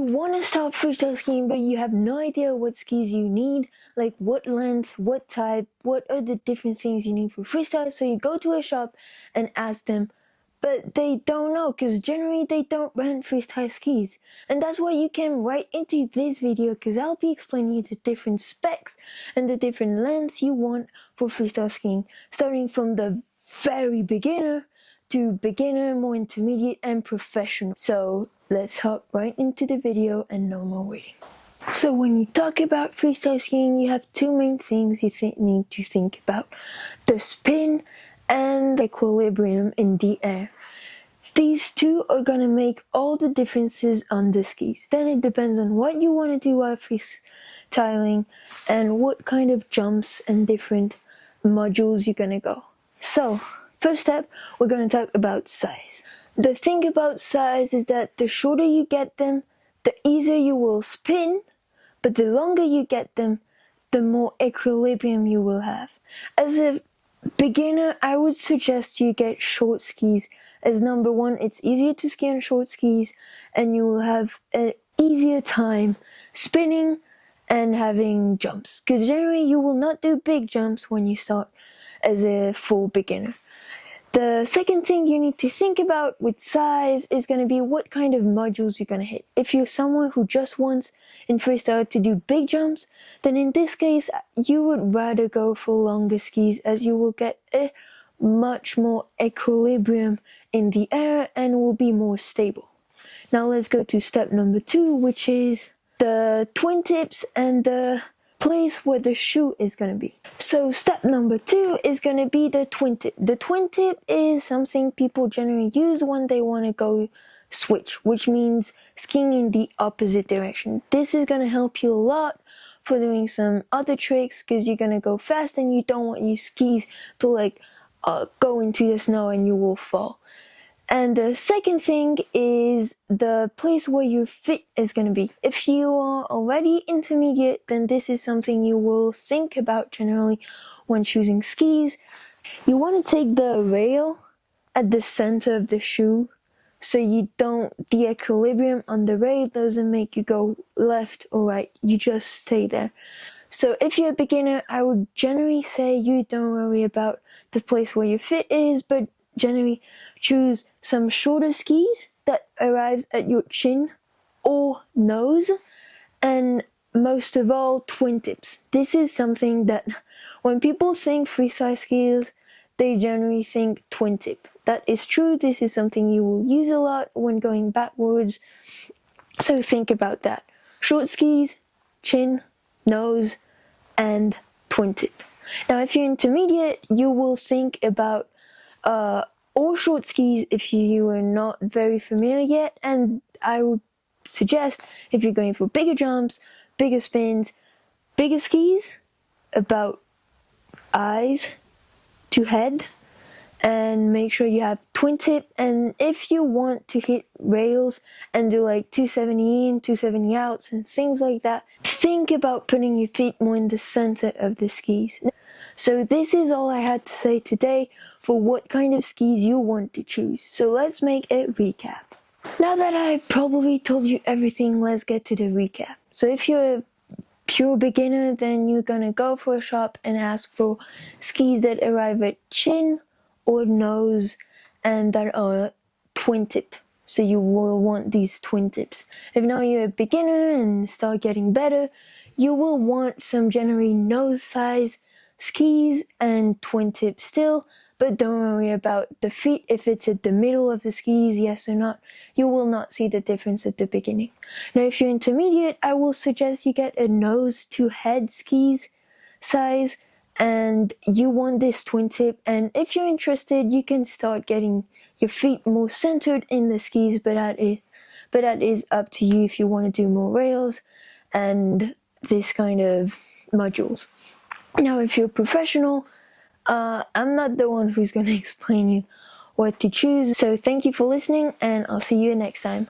want to start freestyle skiing but you have no idea what skis you need, like what length, what type, what are the different things you need for freestyle, so you go to a shop and ask them, but they don't know because generally they don't rent freestyle skis. And that's why you came right into this video, because I'll be explaining you the different specs and the different lengths you want for freestyle skiing, starting from the very beginner to beginner, more intermediate and professional. So let's hop right into the video and no more waiting. So when you talk about freestyle skiing, you have two main things you need to think about: the spin and equilibrium in the air. These two are gonna make all the differences on the skis. Then it depends on what you want to do while freestyling and what kind of jumps and different modules you're gonna go. So first step, we're gonna talk about size. The thing about size is that the shorter you get them, the easier you will spin, but the longer you get them, the more equilibrium you will have. As a beginner, I would suggest you get short skis, as number one, it's easier to ski on short skis and you will have an easier time spinning and having jumps, because generally you will not do big jumps when you start as a full beginner. The second thing you need to think about with size is going to be what kind of modules you're going to hit. If you're someone who just wants in freestyle to do big jumps, then in this case you would rather go for longer skis, as you will get a much more equilibrium in the air and will be more stable. Now let's go to step number 2, which is the twin tips and the place where the shoe is going to be. So step number 2 is going to be the twin tip. The twin tip is something people generally use when they want to go switch, which means skiing in the opposite direction. This is going to help you a lot for doing some other tricks, because you're going to go fast and you don't want your skis to go into the snow and you will fall. And the second thing is the place where your feet is going to be. If you are already intermediate, then this is something you will think about generally when choosing skis. You want to take the rail at the center of the shoe, so the equilibrium on the rail doesn't make you go left or right, you just stay there. So if you're a beginner, I would generally say you don't worry about the place where your foot is, but generally choose some shorter skis that arrives at your chin or nose, and most of all, twin tips. This is something that when people think freestyle skis, they generally think twin tip. That is true. This is something you will use a lot when going backwards, so think about that. Short skis, chin, nose, and twin tip. Now if you're intermediate, you will think about all short skis if you are not very familiar yet, and I would suggest, if you're going for bigger jumps, bigger spins, bigger skis, about eyes to head, and make sure you have twin tip. And if you want to hit rails and do like 270 in, 270 outs and things like that, think about putting your feet more in the center of the skis. So this is all I had to say today for what kind of skis you want to choose. So let's make a recap. Now that I probably told you everything, let's get to the recap. So if you're a pure beginner, then you're gonna go for a shop and ask for skis that arrive at chin or nose and that are twin tip. So you will want these twin tips. If now you're a beginner and start getting better, you will want some generally nose size skis and twin tip still, but don't worry about the feet. If it's at the middle of the skis, yes or not, you will not see the difference at the beginning. Now if you're intermediate, I will suggest you get a nose to head skis size, and you want this twin tip. And if you're interested, you can start getting your feet more centered in the skis, but that is up to you if you want to do more rails and this kind of modules. Now if you're professional, I'm not the one who's going to explain you what to choose. So thank you for listening, and I'll see you next time.